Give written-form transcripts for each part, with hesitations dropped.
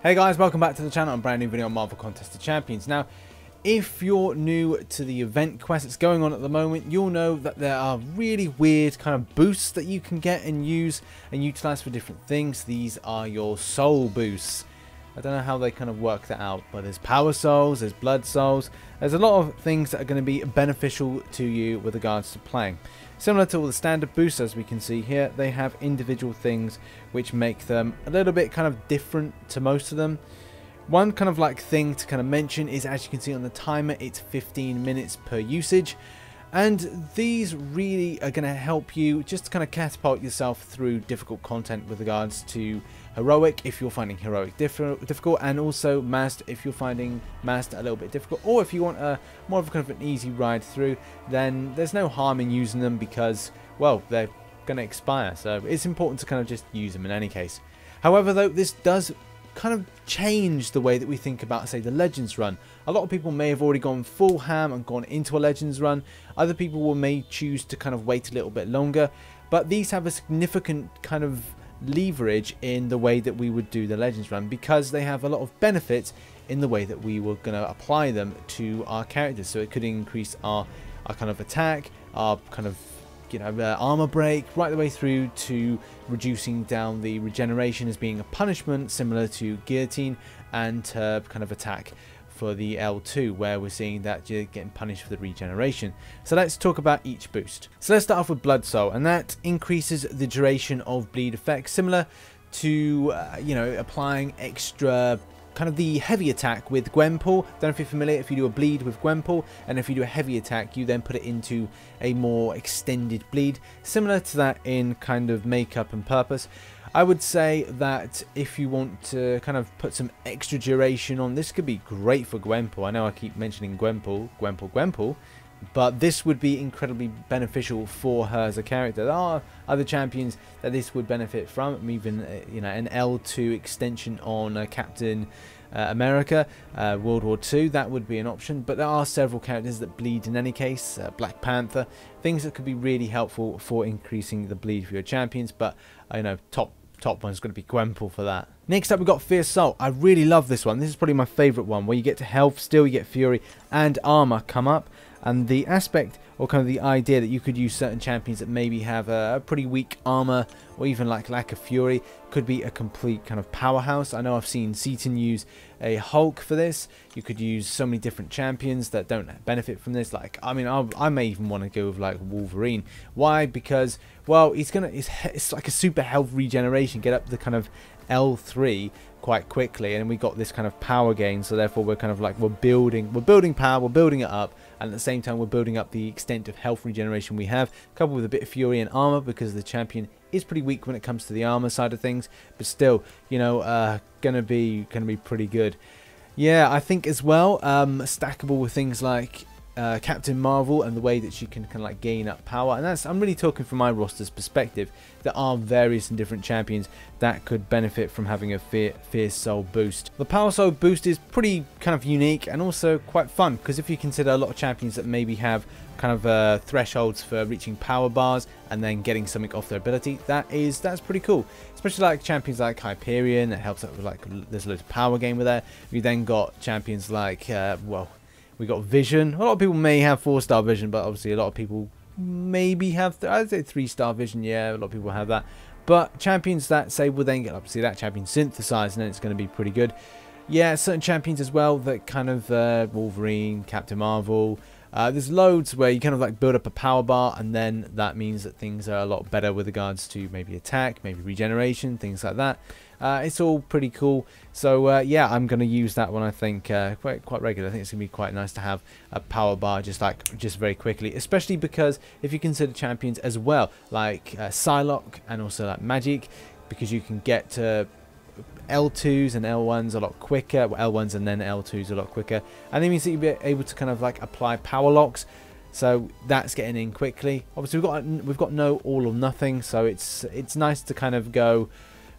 Hey guys, welcome back to the channel. A brand new video on Marvel Contest of Champions. Now, if you're new to the event quest that's going on at the moment, you'll know that there are really weird kind of boosts that you can get and use and utilize for different things. These are your soul boosts. I don't know how they kind of work that out, but there's power souls, there's blood souls. There's a lot of things that are going to be beneficial to you with regards to playing. Similar to all the standard boosts, as we can see here, they have individual things which make them a little bit kind of different to most of them. One kind of like thing to kind of mention is, as you can see on the timer, it's 15 minutes per usage. And these really are going to help you just to kind of catapult yourself through difficult content with regards to heroic if you're finding heroic difficult, and also masked if you're finding masked a little bit difficult, or if you want a more of a kind of an easy ride through, then there's no harm in using them because, well, they're going to expire, so it's important to kind of just use them in any case. However, though, this does kind of change the way that we think about, say, the Legends run. A lot of people may have already gone full ham and gone into a Legends run. Other people may choose to kind of wait a little bit longer, but these have a significant kind of leverage in the way that we would do the Legends run, because they have a lot of benefits in the way that we were going to apply them to our characters. So it could increase our kind of attack, our kind of, you know, armor break, right the way through to reducing down the regeneration as being a punishment, similar to guillotine, and kind of attack for the L2, where we're seeing that you're getting punished for the regeneration. So let's talk about each boost. So let's start off with Blood Soul, and that increases the duration of bleed effects, similar to you know, applying extra kind of the heavy attack with Gwenpool. Don't know if you're familiar. If you do a bleed with Gwenpool, and if you do a heavy attack, you then put it into a more extended bleed, similar to that in kind of makeup and purpose. I would say that if you want to kind of put some extra duration on, this could be great for Gwenpool. I know I keep mentioning Gwenpool, but this would be incredibly beneficial for her as a character. There are other champions that this would benefit from, even you know, an L2 extension on Captain America, World War II, that would be an option. But there are several characters that bleed in any case, Black Panther, things that could be really helpful for increasing the bleed for your champions. But I know top one's going to be Gwenpool for that. Next up, we've got Fierce Soul. I really love this one. This is probably my favourite one, where you get to health, still you get fury, and armor come up. And the aspect, or kind of the idea, that you could use certain champions that maybe have a pretty weak armor, or even like lack of fury, could be a complete kind of powerhouse. I know I've seen Seaton use a Hulk for this. You could use so many different champions that don't benefit from this. Like, I mean, I may even want to go with like Wolverine. Why? Because, well, it's like a super health regeneration, get up the kind of L3 quite quickly, and we got this kind of power gain. So therefore, we're kind of like we're building power, we're building it up, and at the same time we're building up the extent of health regeneration we have, coupled with a bit of fury and armor, because the champion is pretty weak when it comes to the armor side of things, but still, you know, gonna be pretty good. Yeah, I think as well, stackable with things like Captain Marvel, and the way that she can kind of like gain up power. And that's, I'm really talking from my roster's perspective. There are various and different champions that could benefit from having a Fierce Soul boost. The Power Soul boost is pretty kind of unique and also quite fun, because if you consider a lot of champions that maybe have kind of thresholds for reaching power bars and then getting something off their ability, that's pretty cool. Especially like champions like Hyperion, that helps out with, like, there's loads of power gain with that. We then got champions like well, we got Vision. A lot of people may have 4-star Vision, but obviously a lot of people maybe have, I'd say 3-star Vision. Yeah, a lot of people have that. But champions that say will then get up, see that champion synthesized, and then it's going to be pretty good. Yeah, certain champions as well that kind of Wolverine, Captain Marvel. There's loads where you kind of like build up a power bar, and then that means that things are a lot better with regards to maybe attack, maybe regeneration, things like that. It's all pretty cool. So yeah, I'm going to use that one, I think, quite regular. I think it's going to be quite nice to have a power bar just very quickly, especially because if you consider champions as well, like Psylocke and also like Magic, because you can get to L2s and L1s a lot quicker, well, L1s and then L2s a lot quicker, and it means that you'll be able to kind of like apply power locks. So that's getting in quickly. Obviously we've got no all or nothing, so it's nice to kind of go,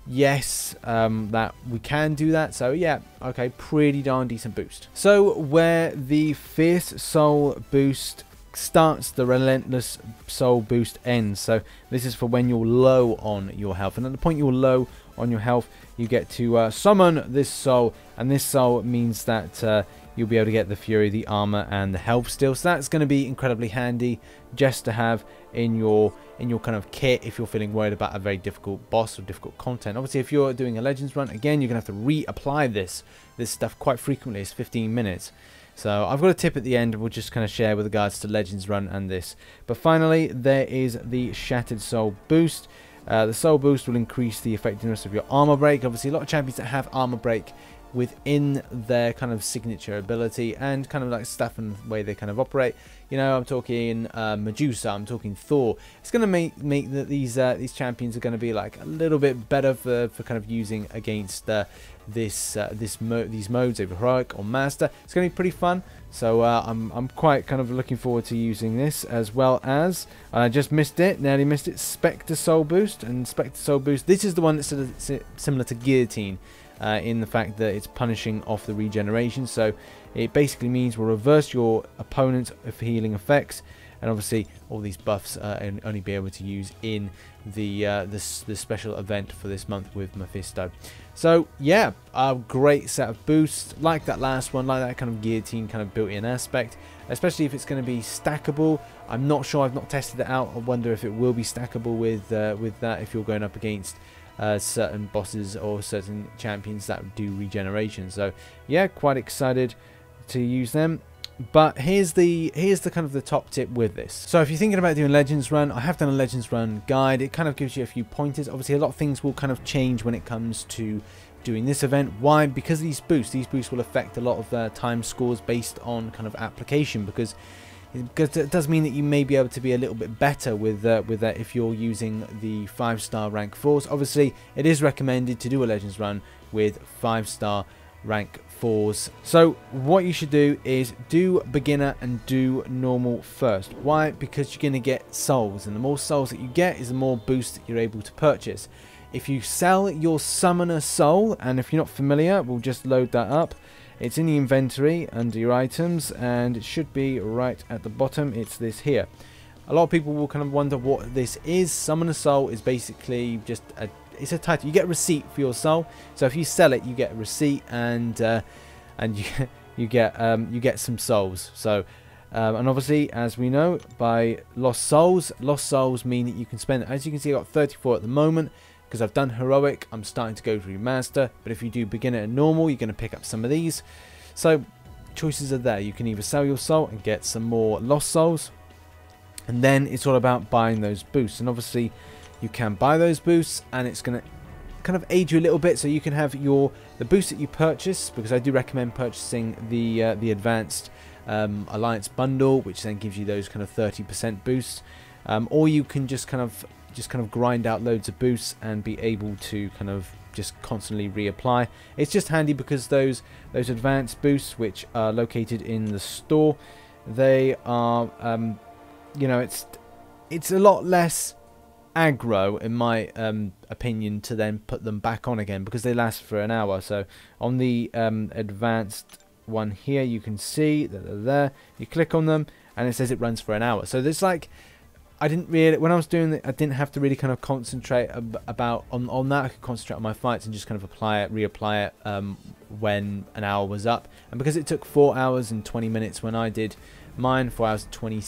yes, that we can do that. So yeah, okay, pretty darn decent boost. So where the Fierce Soul boost starts, the Relentless Soul boost ends. So this is for when you're low on your health, and at the point you're low on your health, you get to summon this soul, and this soul means that you'll be able to get the fury, the armor, and the health still. So that's going to be incredibly handy just to have in your kind of kit if you're feeling worried about a very difficult boss or difficult content. Obviously, if you're doing a Legends run, again, you're going to have to reapply this stuff quite frequently. It's 15 minutes. So I've got a tip at the end we'll just kind of share with regards to Legends run and this. But finally, there is the Shattered Soul boost. The soul boost will increase the effectiveness of your armor break. Obviously, a lot of champions that have armor break within their kind of signature ability and kind of like stuff and the way they kind of operate. You know, I'm talking Medusa, I'm talking Thor. It's going to make that these champions are going to be like a little bit better for kind of using against these modes, either heroic or master. It's going to be pretty fun. So I'm quite kind of looking forward to using this, as well as I just missed it, nearly missed it. Spectre Soul boost. And Spectre Soul boost, this is the one that's sort of similar to Guillotine. In the fact that it's punishing off the regeneration, so it basically means we'll reverse your opponent's healing effects, and obviously all these buffs and only be able to use in the special event for this month with Mephisto. So yeah, a great set of boosts, like that last one, like that kind of guillotine kind of built-in aspect, especially if it's going to be stackable. I'm not sure, I've not tested it out. I wonder if it will be stackable with that if you're going up against certain bosses or certain champions that do regeneration. So yeah, quite excited to use them. But here's the kind of the top tip with this. So if you're thinking about doing Legends run, I have done a Legends run guide. It kind of gives you a few pointers. Obviously, a lot of things will kind of change when it comes to doing this event. Why? Because these boosts will affect a lot of time scores based on kind of application, because it does mean that you may be able to be a little bit better with that if you're using the 5-star rank 4s. Obviously, it is recommended to do a Legends run with 5-star rank 4s. So what you should do is do beginner and do normal first. Why? Because you're going to get souls, and the more souls that you get is the more boosts that you're able to purchase. If you sell your summoner soul, and if you're not familiar, we'll just load that up. It's in the inventory under your items, and it should be right at the bottom. It's this here. A lot of people will kind of wonder what this is. Summoner soul is basically just it's a title. You get a receipt for your soul. So if you sell it, you get a receipt, and you get some souls. So and obviously, as we know, by lost souls mean that you can spend. As you can see, I got 34 at the moment. Because I've done heroic, I'm starting to go through master. But if you do beginner and normal, you're going to pick up some of these. So choices are there. You can either sell your soul and get some more lost souls, and then it's all about buying those boosts. And obviously, you can buy those boosts, and it's going to kind of aid you a little bit. So you can have the boost that you purchase, because I do recommend purchasing the advanced alliance bundle, which then gives you those kind of 30% boosts, or you can just kind of grind out loads of boosts and be able to kind of just constantly reapply. It's just handy because those advanced boosts, which are located in the store, they are you know, it's a lot less aggro in my opinion to then put them back on again, because they last for an hour. So on the advanced one here, you can see that they're there. You click on them and it says it runs for an hour. So there's like, I didn't really, when I was doing it, I didn't have to really kind of concentrate on that. I could concentrate on my fights and just kind of reapply it when an hour was up. And because it took 4 hours and 20 minutes when I did mine, 4 hours and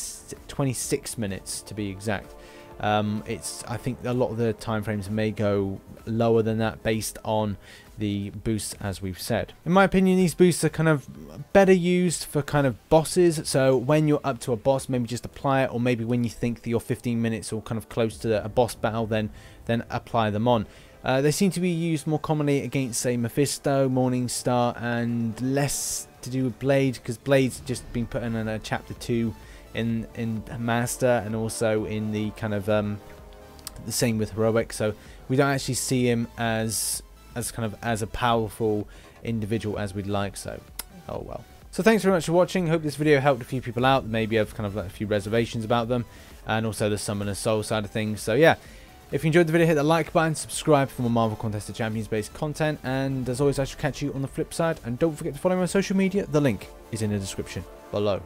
26 minutes to be exact. I think a lot of the time frames may go lower than that based on the boosts, as we've said. In my opinion, these boosts are kind of better used for kind of bosses. So when you're up to a boss, maybe just apply it, or maybe when you think that you're 15 minutes or kind of close to a boss battle, then apply them on. They seem to be used more commonly against, say, Mephisto, Morningstar, and less to do with Blade, because Blade's just been put in a chapter 2 in Master, and also in the kind of the same with Heroic. So we don't actually see him as a powerful individual as we'd like. So oh well. So thanks very much for watching. Hope this video helped a few people out. Maybe have kind of a few reservations about them, and also the Summoner Soul side of things. So yeah, if you enjoyed the video, hit the like button, subscribe for more Marvel Contest of Champions based content, and as always, I shall catch you on the flip side. And don't forget to follow me on social media. The link is in the description below.